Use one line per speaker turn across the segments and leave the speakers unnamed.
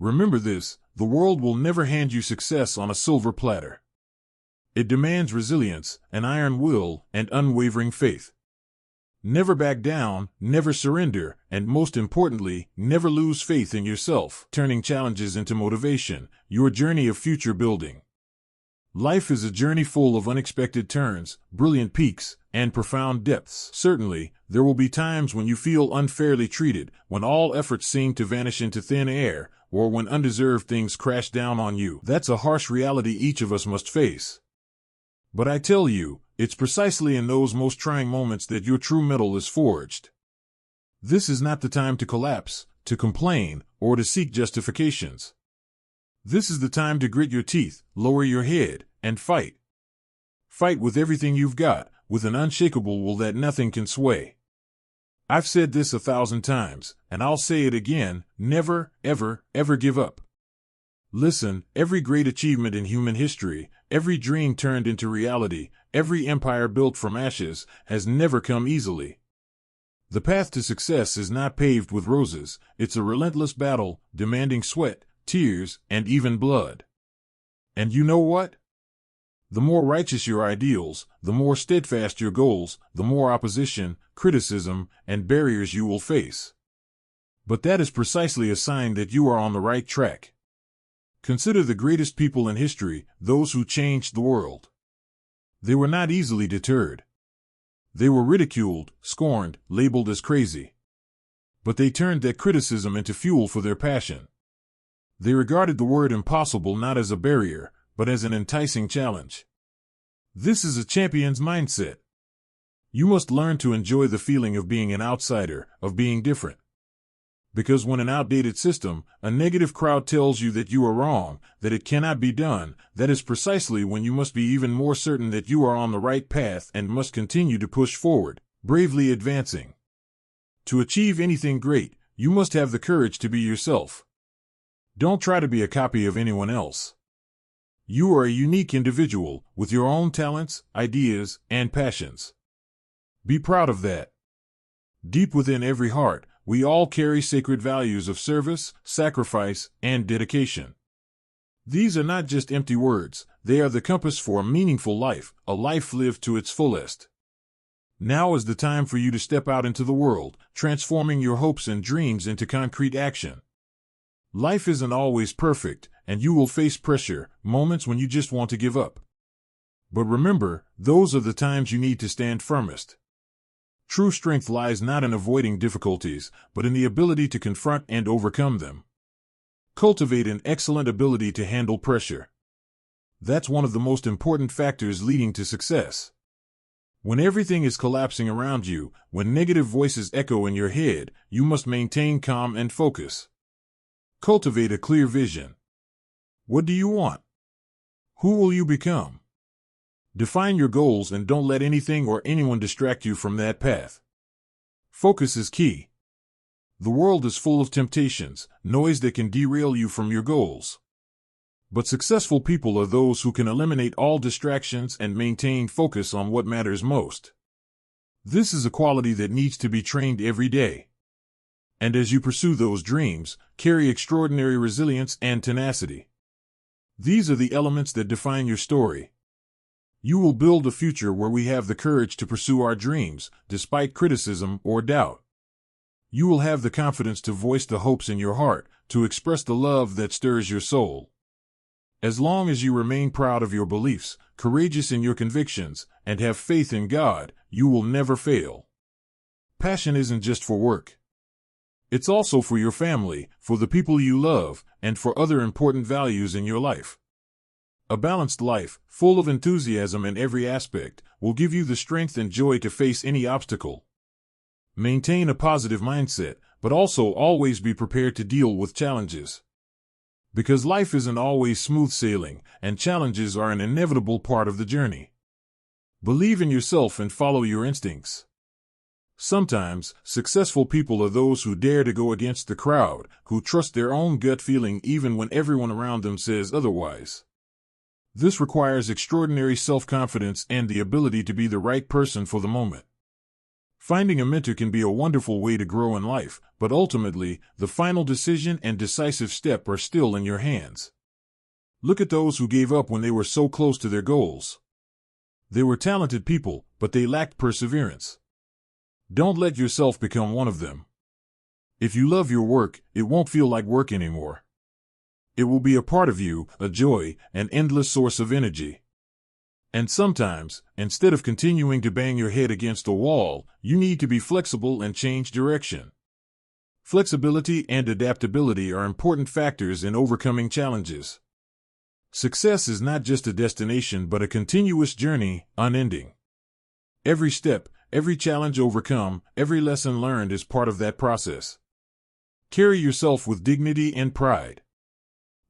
Remember this, the world will never hand you success on a silver platter. It demands resilience, an iron will, and unwavering faith. Never back down, never surrender, and most importantly, never lose faith in yourself, turning challenges into motivation, your journey of future building. Life is a journey full of unexpected turns, brilliant peaks, and profound depths. Certainly, there will be times when you feel unfairly treated, when all efforts seem to vanish into thin air, or when undeserved things crash down on you. That's a harsh reality each of us must face. But I tell you, it's precisely in those most trying moments that your true mettle is forged. This is not the time to collapse, to complain, or to seek justifications. This is the time to grit your teeth, lower your head, and fight. Fight with everything you've got, with an unshakable will that nothing can sway. I've said this 1,000 times, and I'll say it again, never, ever, ever give up. Listen, every great achievement in human history, every dream turned into reality, every empire built from ashes, has never come easily. The path to success is not paved with roses, it's a relentless battle, demanding sweat, tears, and even blood. And you know what? The more righteous your ideals, the more steadfast your goals, the more opposition, criticism, and barriers you will face. But that is precisely a sign that you are on the right track. Consider the greatest people in history, those who changed the world. They were not easily deterred. They were ridiculed, scorned, labeled as crazy. But they turned that criticism into fuel for their passion. They regarded the word impossible not as a barrier, but as an enticing challenge. This is a champion's mindset. You must learn to enjoy the feeling of being an outsider, of being different. Because when an outdated system, a negative crowd tells you that you are wrong, that it cannot be done, that is precisely when you must be even more certain that you are on the right path and must continue to push forward, bravely advancing. To achieve anything great, you must have the courage to be yourself. Don't try to be a copy of anyone else. You are a unique individual, with your own talents, ideas, and passions. Be proud of that. Deep within every heart, we all carry sacred values of service, sacrifice, and dedication. These are not just empty words, they are the compass for a meaningful life, a life lived to its fullest. Now is the time for you to step out into the world, transforming your hopes and dreams into concrete action. Life isn't always perfect, and you will face pressure, moments when you just want to give up. But remember, those are the times you need to stand firmest. True strength lies not in avoiding difficulties, but in the ability to confront and overcome them. Cultivate an excellent ability to handle pressure. That's one of the most important factors leading to success. When everything is collapsing around you, when negative voices echo in your head, you must maintain calm and focus. Cultivate a clear vision. What do you want? Who will you become? Define your goals and don't let anything or anyone distract you from that path. Focus is key. The world is full of temptations, noise that can derail you from your goals. But successful people are those who can eliminate all distractions and maintain focus on what matters most. This is a quality that needs to be trained every day. And as you pursue those dreams, carry extraordinary resilience and tenacity. These are the elements that define your story. You will build a future where we have the courage to pursue our dreams, despite criticism or doubt. You will have the confidence to voice the hopes in your heart, to express the love that stirs your soul. As long as you remain proud of your beliefs, courageous in your convictions, and have faith in God, you will never fail. Passion isn't just for work. It's also for your family, for the people you love, and for other important values in your life. A balanced life, full of enthusiasm in every aspect, will give you the strength and joy to face any obstacle. Maintain a positive mindset, but also always be prepared to deal with challenges. Because life isn't always smooth sailing, and challenges are an inevitable part of the journey. Believe in yourself and follow your instincts. Sometimes, successful people are those who dare to go against the crowd, who trust their own gut feeling even when everyone around them says otherwise. This requires extraordinary self-confidence and the ability to be the right person for the moment. Finding a mentor can be a wonderful way to grow in life, but ultimately, the final decision and decisive step are still in your hands. Look at those who gave up when they were so close to their goals. They were talented people, but they lacked perseverance. Don't let yourself become one of them. If you love your work, it won't feel like work anymore. It will be a part of you, a joy, an endless source of energy. And sometimes, instead of continuing to bang your head against a wall, you need to be flexible and change direction. Flexibility and adaptability are important factors in overcoming challenges. Success is not just a destination but a continuous journey, unending. Every step, every challenge overcome, every lesson learned is part of that process. Carry yourself with dignity and pride.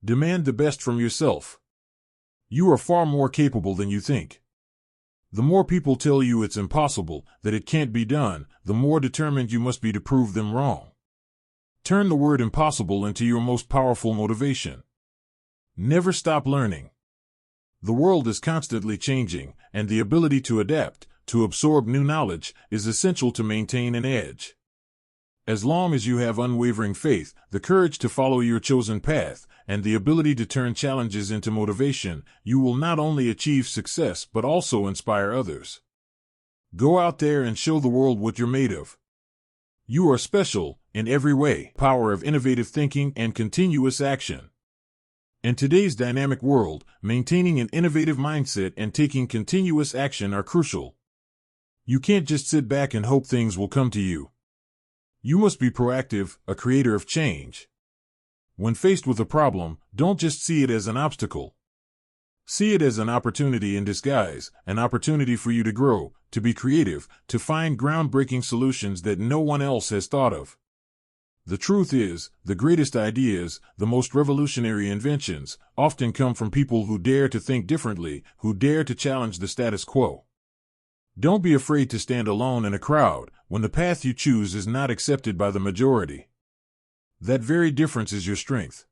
Demand the best from yourself. You are far more capable than you think. The more people tell you it's impossible, that it can't be done, the more determined you must be to prove them wrong. Turn the word impossible into your most powerful motivation. Never stop learning. The world is constantly changing, and the ability to adapt, to absorb new knowledge, is essential to maintain an edge. As long as you have unwavering faith, the courage to follow your chosen path, and the ability to turn challenges into motivation, you will not only achieve success but also inspire others. Go out there and show the world what you're made of. You are special, in every way. Power of innovative thinking and continuous action. In today's dynamic world, maintaining an innovative mindset and taking continuous action are crucial. You can't just sit back and hope things will come to you. You must be proactive, a creator of change. When faced with a problem, don't just see it as an obstacle. See it as an opportunity in disguise, an opportunity for you to grow, to be creative, to find groundbreaking solutions that no one else has thought of. The truth is, the greatest ideas, the most revolutionary inventions, often come from people who dare to think differently, who dare to challenge the status quo. Don't be afraid to stand alone in a crowd when the path you choose is not accepted by the majority. That very difference is your strength.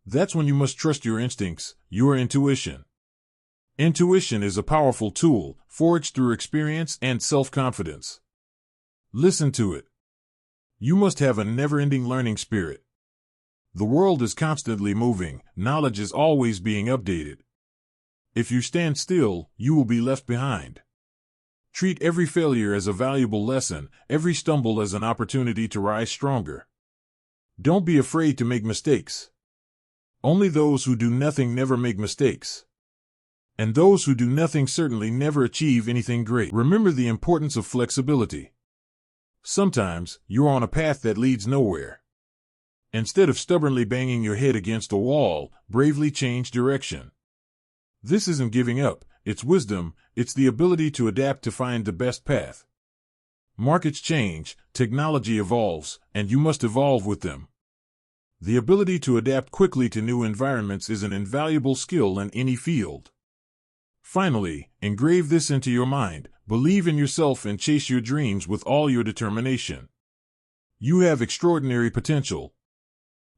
That's when you must trust your instincts, your intuition. Intuition is a powerful tool, forged through experience and self-confidence. Listen to it. You must have a never-ending learning spirit. The world is constantly moving, knowledge is always being updated. If you stand still, you will be left behind. Treat every failure as a valuable lesson, every stumble as an opportunity to rise stronger. Don't be afraid to make mistakes. Only those who do nothing never make mistakes. And those who do nothing certainly never achieve anything great. Remember the importance of flexibility. Sometimes, you're on a path that leads nowhere. Instead of stubbornly banging your head against a wall, bravely change direction. This isn't giving up, it's wisdom, it's the ability to adapt to find the best path. Markets change, technology evolves, and you must evolve with them. The ability to adapt quickly to new environments is an invaluable skill in any field. Finally, engrave this into your mind, believe in yourself and chase your dreams with all your determination. You have extraordinary potential.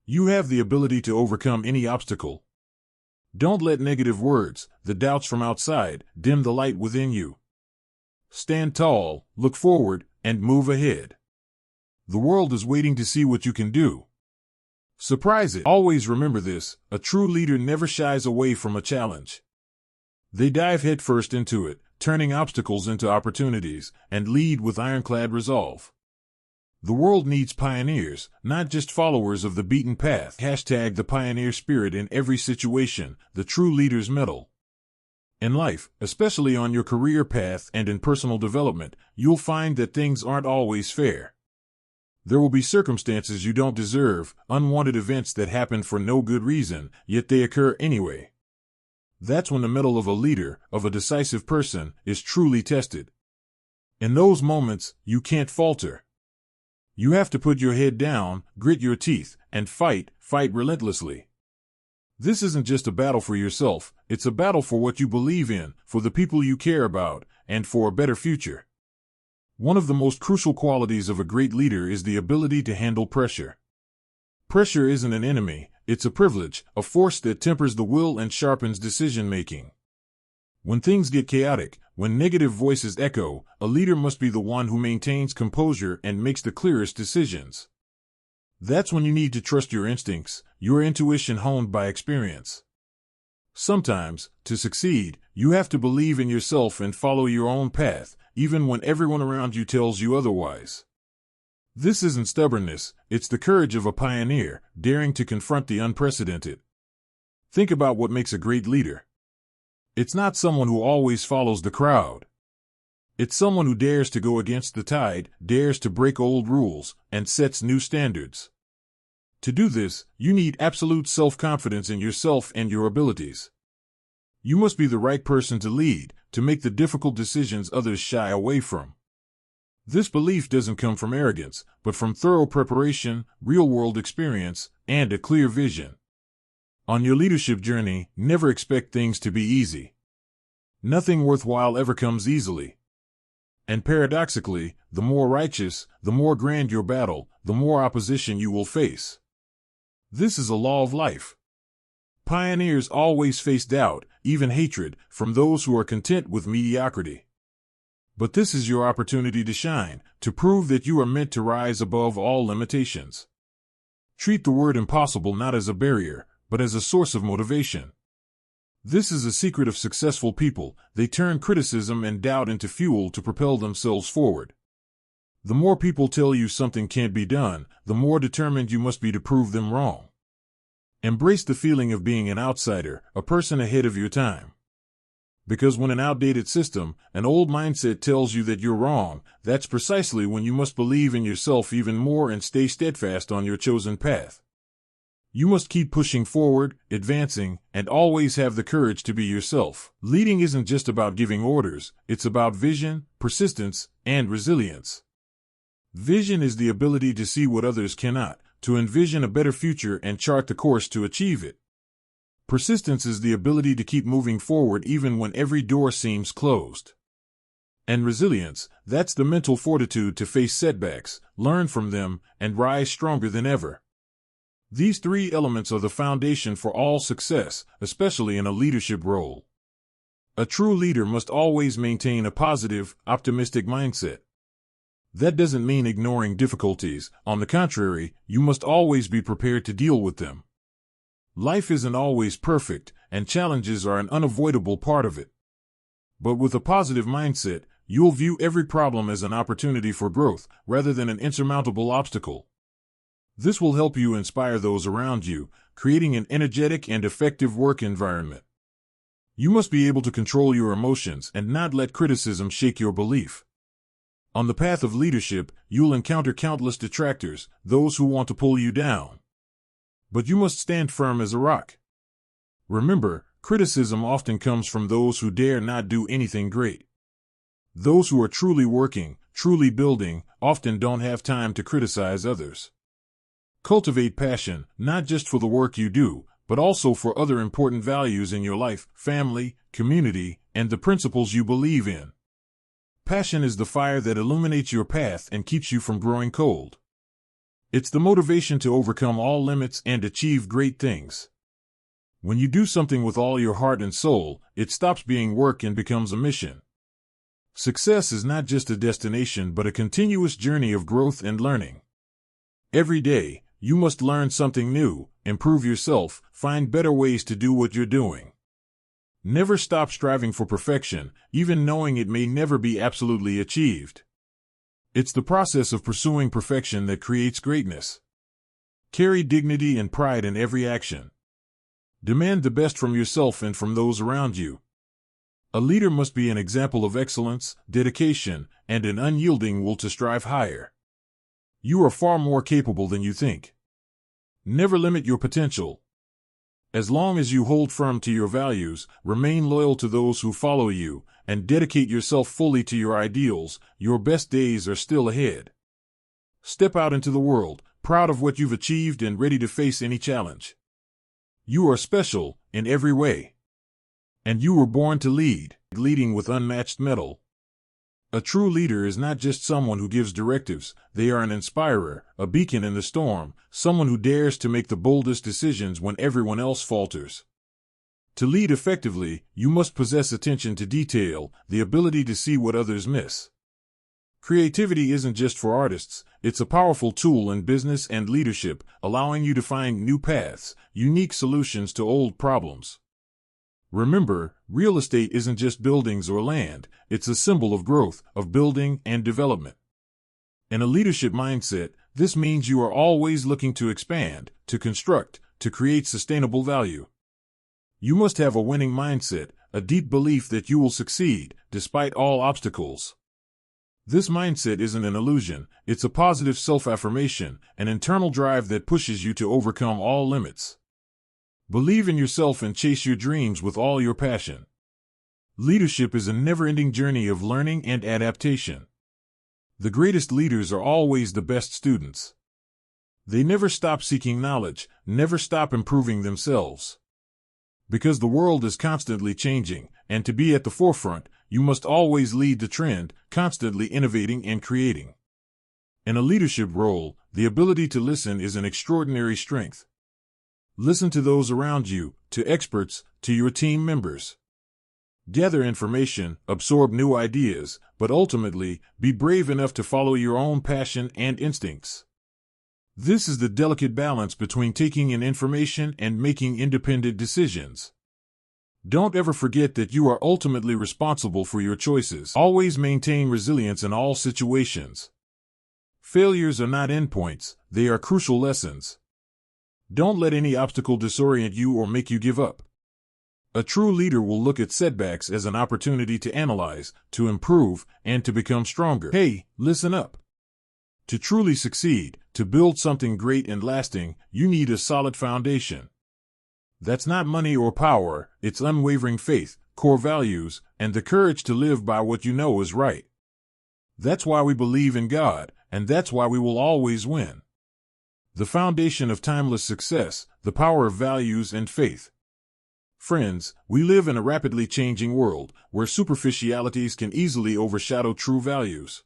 You have the ability to overcome any obstacle. Don't let negative words, the doubts from outside, dim the light within you. Stand tall, look forward, and move ahead. The world is waiting to see what you can do. Surprise it. Always remember this, a true leader never shies away from a challenge. They dive headfirst into it, turning obstacles into opportunities, and lead with ironclad resolve. The world needs pioneers, not just followers of the beaten path. Hashtag the pioneer spirit in every situation, the true leader's mettle. In life, especially on your career path and in personal development, you'll find that things aren't always fair. There will be circumstances you don't deserve, unwanted events that happen for no good reason, yet they occur anyway. That's when the mettle of a leader, of a decisive person, is truly tested. In those moments, you can't falter. You have to put your head down, grit your teeth, and fight relentlessly. This isn't just a battle for yourself, it's a battle for what you believe in, for the people you care about, and for a better future. One of the most crucial qualities of a great leader is the ability to handle pressure. Pressure isn't an enemy, it's a privilege, a force that tempers the will and sharpens decision-making. When things get chaotic, when negative voices echo, a leader must be the one who maintains composure and makes the clearest decisions. That's when you need to trust your instincts, your intuition honed by experience. Sometimes, to succeed, you have to believe in yourself and follow your own path, even when everyone around you tells you otherwise. This isn't stubbornness, it's the courage of a pioneer, daring to confront the unprecedented. Think about what makes a great leader. It's not someone who always follows the crowd. It's someone who dares to go against the tide, dares to break old rules, and sets new standards. To do this, you need absolute self-confidence in yourself and your abilities. You must be the right person to lead, to make the difficult decisions others shy away from. This belief doesn't come from arrogance, but from thorough preparation, real-world experience, and a clear vision. On your leadership journey, never expect things to be easy. Nothing worthwhile ever comes easily. And paradoxically, the more righteous, the more grand your battle, the more opposition you will face. This is a law of life. Pioneers always face doubt, even hatred, from those who are content with mediocrity. But this is your opportunity to shine, to prove that you are meant to rise above all limitations. Treat the word impossible not as a barrier, but as a source of motivation. This is a secret of successful people. They turn criticism and doubt into fuel to propel themselves forward. The more people tell you something can't be done, the more determined you must be to prove them wrong. Embrace the feeling of being an outsider, a person ahead of your time. Because when an outdated system, an old mindset tells you that you're wrong, that's precisely when you must believe in yourself even more and stay steadfast on your chosen path. You must keep pushing forward, advancing, and always have the courage to be yourself. Leading isn't just about giving orders, it's about vision, persistence, and resilience. Vision is the ability to see what others cannot, to envision a better future and chart the course to achieve it. Persistence is the ability to keep moving forward even when every door seems closed. And resilience, that's the mental fortitude to face setbacks, learn from them, and rise stronger than ever. These three elements are the foundation for all success, especially in a leadership role. A true leader must always maintain a positive, optimistic mindset. That doesn't mean ignoring difficulties. On the contrary, you must always be prepared to deal with them. Life isn't always perfect, and challenges are an unavoidable part of it. But with a positive mindset, you'll view every problem as an opportunity for growth, rather than an insurmountable obstacle. This will help you inspire those around you, creating an energetic and effective work environment. You must be able to control your emotions and not let criticism shake your belief. On the path of leadership, you'll encounter countless detractors, those who want to pull you down. But you must stand firm as a rock. Remember, criticism often comes from those who dare not do anything great. Those who are truly working, truly building, often don't have time to criticize others. Cultivate passion, not just for the work you do, but also for other important values in your life, family, community, and the principles you believe in. Passion is the fire that illuminates your path and keeps you from growing cold. It's the motivation to overcome all limits and achieve great things. When you do something with all your heart and soul, it stops being work and becomes a mission. Success is not just a destination but a continuous journey of growth and learning. Every day, you must learn something new, improve yourself, find better ways to do what you're doing. Never stop striving for perfection, even knowing it may never be absolutely achieved. It's the process of pursuing perfection that creates greatness. Carry dignity and pride in every action. Demand the best from yourself and from those around you. A leader must be an example of excellence, dedication, and an unyielding will to strive higher. You are far more capable than you think. Never limit your potential. As long as you hold firm to your values, remain loyal to those who follow you, and dedicate yourself fully to your ideals, your best days are still ahead. Step out into the world, proud of what you've achieved and ready to face any challenge. You are special, in every way. And you were born to lead, leading with unmatched mettle. A true leader is not just someone who gives directives, they are an inspirer, a beacon in the storm, someone who dares to make the boldest decisions when everyone else falters. To lead effectively, you must possess attention to detail, the ability to see what others miss. Creativity isn't just for artists, it's a powerful tool in business and leadership, allowing you to find new paths, unique solutions to old problems. Remember, real estate isn't just buildings or land, it's a symbol of growth, of building and development. In a leadership mindset, this means you are always looking to expand, to construct, to create sustainable value. You must have a winning mindset, a deep belief that you will succeed, despite all obstacles. This mindset isn't an illusion, it's a positive self-affirmation, an internal drive that pushes you to overcome all limits. Believe in yourself and chase your dreams with all your passion. Leadership is a never-ending journey of learning and adaptation. The greatest leaders are always the best students. They never stop seeking knowledge, never stop improving themselves. Because the world is constantly changing, and to be at the forefront, you must always lead the trend, constantly innovating and creating. In a leadership role, the ability to listen is an extraordinary strength. Listen to those around you, to experts, to your team members. Gather information, absorb new ideas, but ultimately, be brave enough to follow your own passion and instincts. This is the delicate balance between taking in information and making independent decisions. Don't ever forget that you are ultimately responsible for your choices. Always maintain resilience in all situations. Failures are not endpoints, they are crucial lessons. Don't let any obstacle disorient you or make you give up. A true leader will look at setbacks as an opportunity to analyze, to improve, and to become stronger. Hey, listen up. To truly succeed, to build something great and lasting, you need a solid foundation. That's not money or power, it's unwavering faith, core values, and the courage to live by what you know is right. That's why we believe in God, and that's why we will always win. The foundation of timeless success, the power of values and faith. Friends, we live in a rapidly changing world, where superficialities can easily overshadow true values.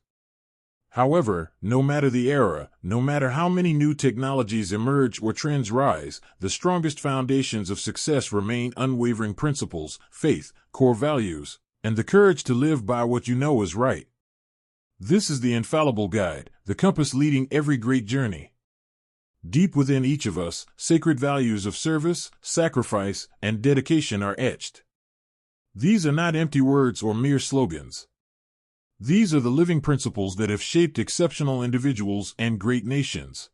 However, no matter the era, no matter how many new technologies emerge or trends rise, the strongest foundations of success remain unwavering principles, faith, core values, and the courage to live by what you know is right. This is the infallible guide, the compass leading every great journey. Deep within each of us, sacred values of service, sacrifice, and dedication are etched. These are not empty words or mere slogans. These are the living principles that have shaped exceptional individuals and great nations.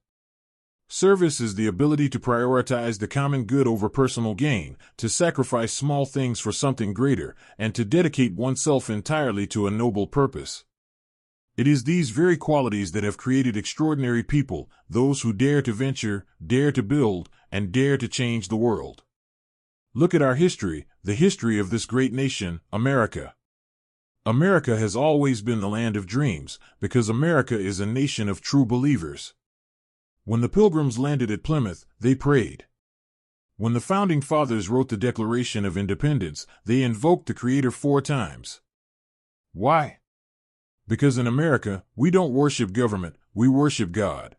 Service is the ability to prioritize the common good over personal gain, to sacrifice small things for something greater, and to dedicate oneself entirely to a noble purpose. It is these very qualities that have created extraordinary people, those who dare to venture, dare to build, and dare to change the world. Look at our history, the history of this great nation, America. America has always been the land of dreams, because America is a nation of true believers. When the Pilgrims landed at Plymouth, they prayed. When the Founding Fathers wrote the Declaration of Independence, they invoked the Creator 4 times. Why? Because in America, we don't worship government, we worship God.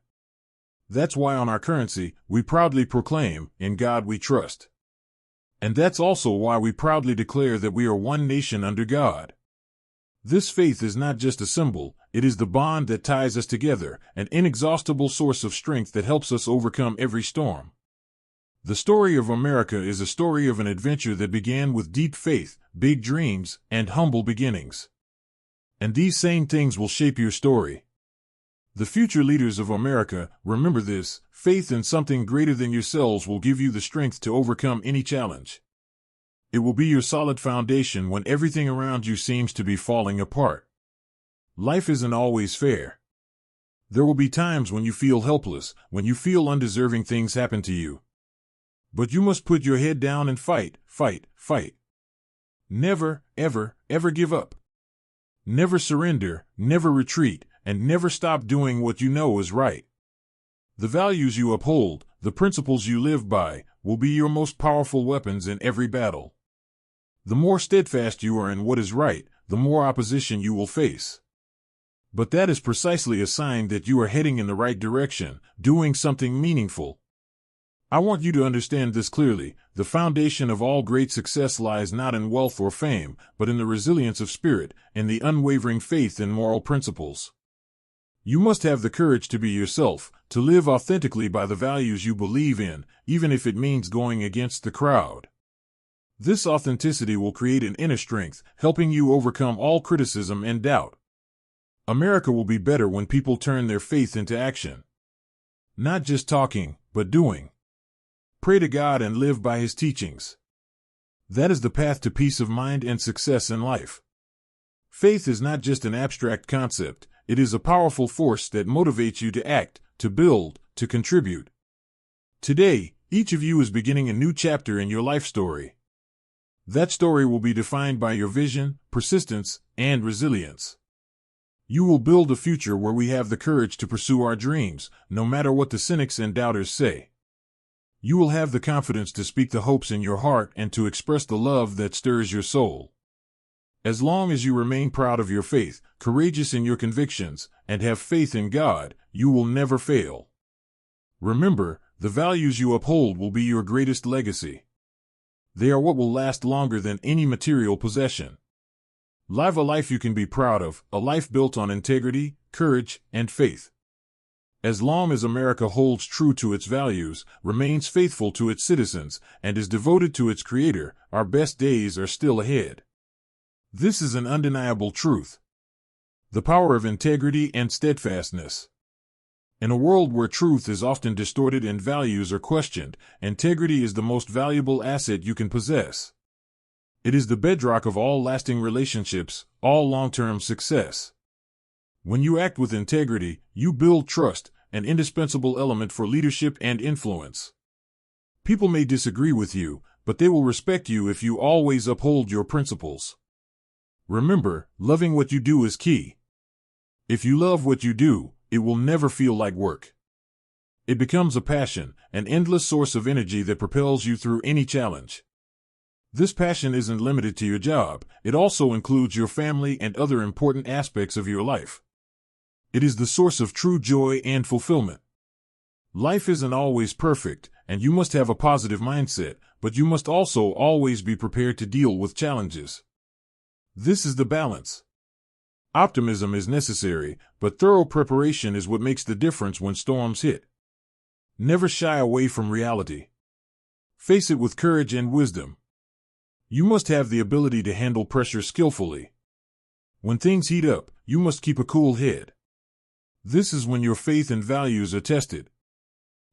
That's why on our currency, we proudly proclaim, "In God we trust." And that's also why we proudly declare that we are one nation under God. This faith is not just a symbol, it is the bond that ties us together, an inexhaustible source of strength that helps us overcome every storm. The story of America is a story of an adventure that began with deep faith, big dreams, and humble beginnings. And these same things will shape your story. The future leaders of America, remember this, faith in something greater than yourselves will give you the strength to overcome any challenge. It will be your solid foundation when everything around you seems to be falling apart. Life isn't always fair. There will be times when you feel helpless, when you feel undeserving things happen to you. But you must put your head down and fight, fight, fight. Never, ever, ever give up. Never surrender, never retreat, and never stop doing what you know is right. The values you uphold, the principles you live by, will be your most powerful weapons in every battle. The more steadfast you are in what is right, the more opposition you will face. But that is precisely a sign that you are heading in the right direction, doing something meaningful. I want you to understand this clearly. The foundation of all great success lies not in wealth or fame, but in the resilience of spirit, in the unwavering faith in moral principles. You must have the courage to be yourself, to live authentically by the values you believe in, even if it means going against the crowd. This authenticity will create an inner strength, helping you overcome all criticism and doubt. America will be better when people turn their faith into action. Not just talking, but doing. Pray to God and live by His teachings. That is the path to peace of mind and success in life. Faith is not just an abstract concept, it is a powerful force that motivates you to act, to build, to contribute. Today, each of you is beginning a new chapter in your life story. That story will be defined by your vision, persistence, and resilience. You will build a future where we have the courage to pursue our dreams, no matter what the cynics and doubters say. You will have the confidence to speak the hopes in your heart and to express the love that stirs your soul. As long as you remain proud of your faith, courageous in your convictions, and have faith in God, you will never fail. Remember, the values you uphold will be your greatest legacy. They are what will last longer than any material possession. Live a life you can be proud of, a life built on integrity, courage, and faith. As long as America holds true to its values, remains faithful to its citizens, and is devoted to its Creator, our best days are still ahead. This is an undeniable truth. The power of integrity and steadfastness. In a world where truth is often distorted and values are questioned, integrity is the most valuable asset you can possess. It is the bedrock of all lasting relationships, all long-term success. When you act with integrity, you build trust, an indispensable element for leadership and influence. People may disagree with you, but they will respect you if you always uphold your principles. Remember, loving what you do is key. If you love what you do, it will never feel like work. It becomes a passion, an endless source of energy that propels you through any challenge. This passion isn't limited to your job, it also includes your family and other important aspects of your life. It is the source of true joy and fulfillment. Life isn't always perfect, and you must have a positive mindset, but you must also always be prepared to deal with challenges. This is the balance. Optimism is necessary, but thorough preparation is what makes the difference when storms hit. Never shy away from reality. Face it with courage and wisdom. You must have the ability to handle pressure skillfully. When things heat up, you must keep a cool head. This is when your faith and values are tested.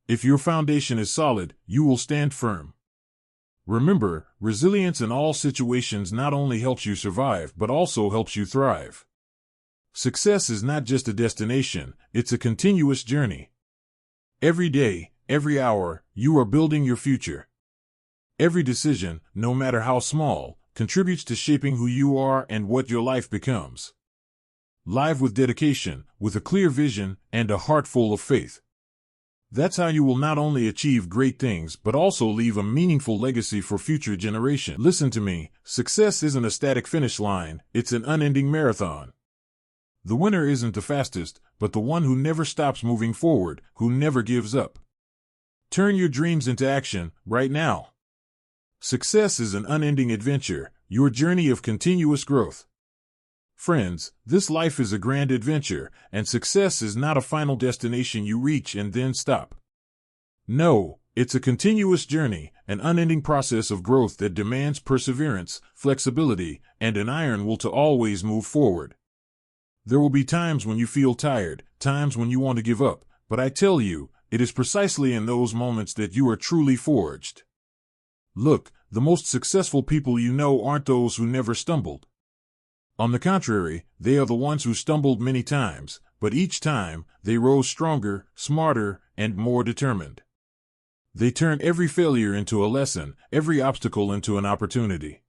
If your foundation is solid, you will stand firm. Remember, resilience in all situations not only helps you survive but also helps you thrive. Success is not just a destination, it's a continuous journey. Every day, every hour, you are building your future. Every decision, no matter how small, contributes to shaping who you are and what your life becomes. Live with dedication, with a clear vision, and a heart full of faith. That's how you will not only achieve great things but also leave a meaningful legacy for future generations. Listen to me, success isn't a static finish line, it's an unending marathon. The winner isn't the fastest, but the one who never stops moving forward, who never gives up. Turn your dreams into action, right now. Success is an unending adventure, your journey of continuous growth. Friends, this life is a grand adventure, and success is not a final destination you reach and then stop. No, it's a continuous journey, an unending process of growth that demands perseverance, flexibility, and an iron will to always move forward. There will be times when you feel tired, times when you want to give up, but I tell you, it is precisely in those moments that you are truly forged. Look, the most successful people you know aren't those who never stumbled. On the contrary, they are the ones who stumbled many times, but each time, they rose stronger, smarter, and more determined. They turned every failure into a lesson, every obstacle into an opportunity.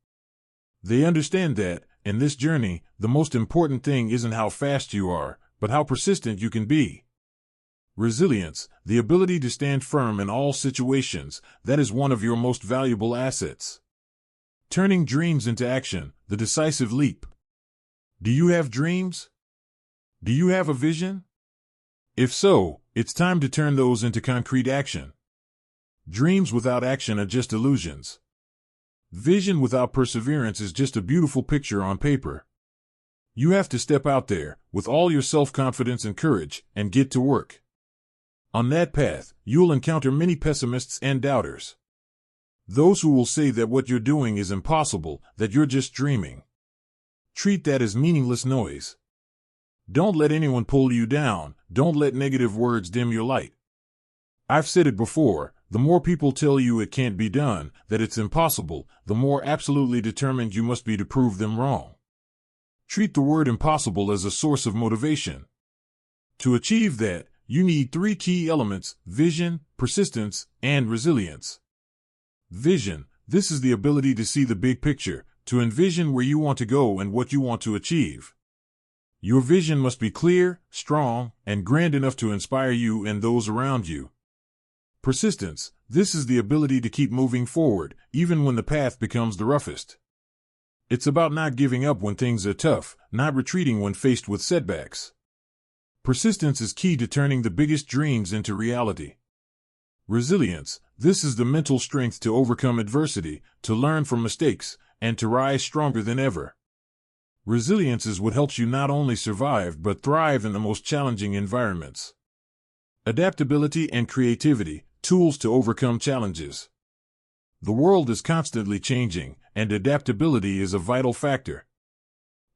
They understand that, in this journey, the most important thing isn't how fast you are, but how persistent you can be. Resilience, the ability to stand firm in all situations, that is one of your most valuable assets. Turning dreams into action, the decisive leap. Do you have dreams? Do you have a vision? If so, it's time to turn those into concrete action. Dreams without action are just illusions. Vision without perseverance is just a beautiful picture on paper. You have to step out there, with all your self-confidence and courage, and get to work. On that path, you'll encounter many pessimists and doubters. Those who will say that what you're doing is impossible, that you're just dreaming. Treat that as meaningless noise. Don't let anyone pull you down. Don't let negative words dim your light. I've said it before, the more people tell you it can't be done, that it's impossible, the more absolutely determined you must be to prove them wrong. Treat the word impossible as a source of motivation. To achieve that, you need 3 key elements: vision, persistence, and resilience. Vision. This is the ability to see the big picture, to envision where you want to go and what you want to achieve. Your vision must be clear, strong, and grand enough to inspire you and those around you. Persistence. This is the ability to keep moving forward, even when the path becomes the roughest. It's about not giving up when things are tough, not retreating when faced with setbacks. Persistence is key to turning the biggest dreams into reality. Resilience. This is the mental strength to overcome adversity, to learn from mistakes, and to rise stronger than ever. Resilience is what helps you not only survive but thrive in the most challenging environments. Adaptability and creativity, tools to overcome challenges. The world is constantly changing, and adaptability is a vital factor.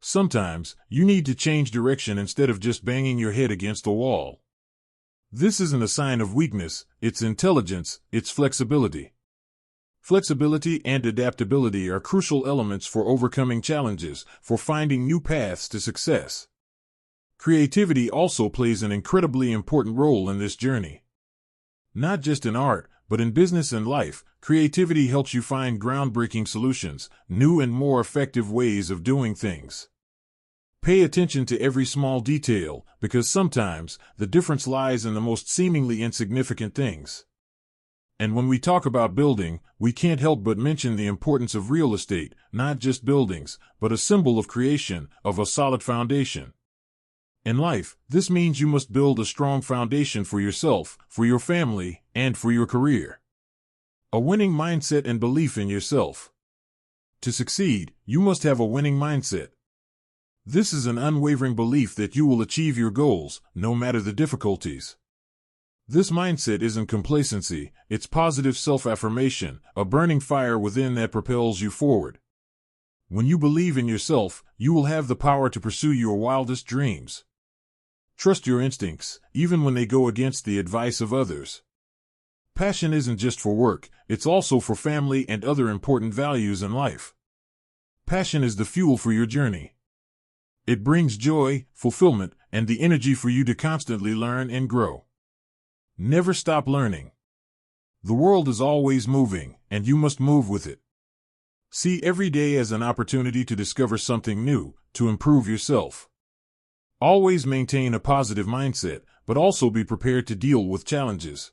Sometimes, you need to change direction instead of just banging your head against the wall. This isn't a sign of weakness, it's intelligence, it's flexibility. Flexibility and adaptability are crucial elements for overcoming challenges, for finding new paths to success. Creativity also plays an incredibly important role in this journey. Not just in art, but in business and life, creativity helps you find groundbreaking solutions, new and more effective ways of doing things. Pay attention to every small detail, because sometimes the difference lies in the most seemingly insignificant things. And when we talk about building, we can't help but mention the importance of real estate, not just buildings, but a symbol of creation, of a solid foundation. In life, this means you must build a strong foundation for yourself, for your family, and for your career. A winning mindset and belief in yourself. To succeed, you must have a winning mindset. This is an unwavering belief that you will achieve your goals, no matter the difficulties. This mindset isn't complacency, it's positive self-affirmation, a burning fire within that propels you forward. When you believe in yourself, you will have the power to pursue your wildest dreams. Trust your instincts, even when they go against the advice of others. Passion isn't just for work, it's also for family and other important values in life. Passion is the fuel for your journey. It brings joy, fulfillment, and the energy for you to constantly learn and grow. Never stop learning. The world is always moving, and you must move with it. See every day as an opportunity to discover something new, to improve yourself. Always maintain a positive mindset, but also be prepared to deal with challenges.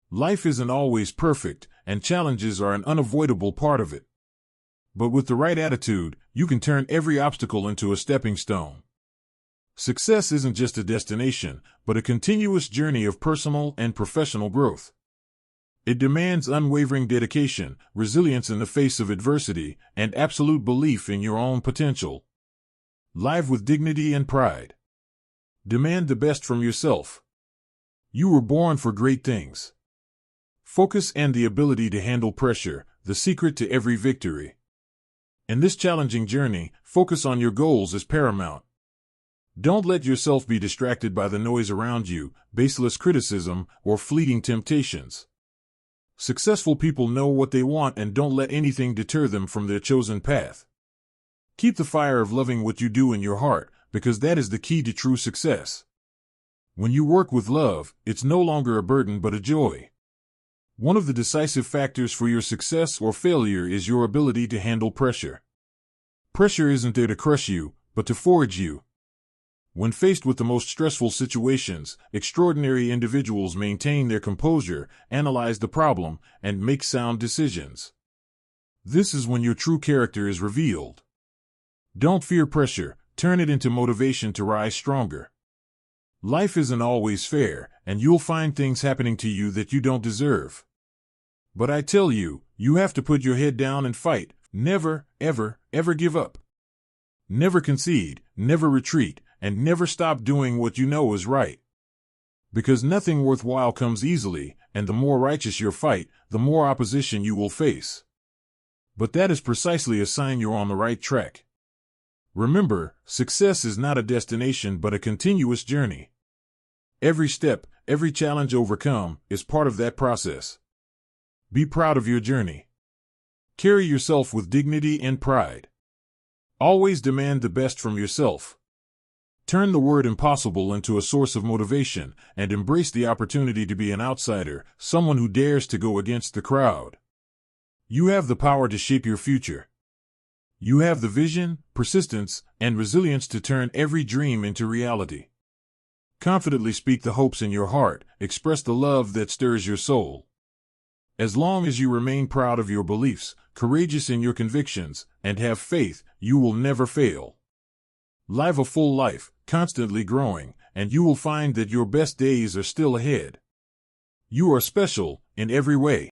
Life isn't always perfect, and challenges are an unavoidable part of it. But with the right attitude, you can turn every obstacle into a stepping stone. Success isn't just a destination, but a continuous journey of personal and professional growth. It demands unwavering dedication, resilience in the face of adversity, and absolute belief in your own potential. Live with dignity and pride. Demand the best from yourself. You were born for great things. Focus and the ability to handle pressure, the secret to every victory. In this challenging journey, focus on your goals is paramount. Don't let yourself be distracted by the noise around you, baseless criticism, or fleeting temptations. Successful people know what they want and don't let anything deter them from their chosen path. Keep the fire of loving what you do in your heart, because that is the key to true success. When you work with love, it's no longer a burden but a joy. One of the decisive factors for your success or failure is your ability to handle pressure. Pressure isn't there to crush you, but to forge you. When faced with the most stressful situations, extraordinary individuals maintain their composure, analyze the problem, and make sound decisions. This is when your true character is revealed. Don't fear pressure, turn it into motivation to rise stronger. Life isn't always fair, and you'll find things happening to you that you don't deserve. But I tell you, you have to put your head down and fight. Never, ever, ever give up. Never concede, never retreat, and never stop doing what you know is right. Because nothing worthwhile comes easily, and the more righteous your fight, the more opposition you will face. But that is precisely a sign you're on the right track. Remember, success is not a destination but a continuous journey. Every step, every challenge overcome, is part of that process. Be proud of your journey. Carry yourself with dignity and pride. Always demand the best from yourself. Turn the word impossible into a source of motivation, and embrace the opportunity to be an outsider, someone who dares to go against the crowd. You have the power to shape your future. You have the vision, persistence, and resilience to turn every dream into reality. Confidently speak the hopes in your heart, express the love that stirs your soul. As long as you remain proud of your beliefs, courageous in your convictions, and have faith, you will never fail. Live a full life, constantly growing, and you will find that your best days are still ahead. You are special, in every way.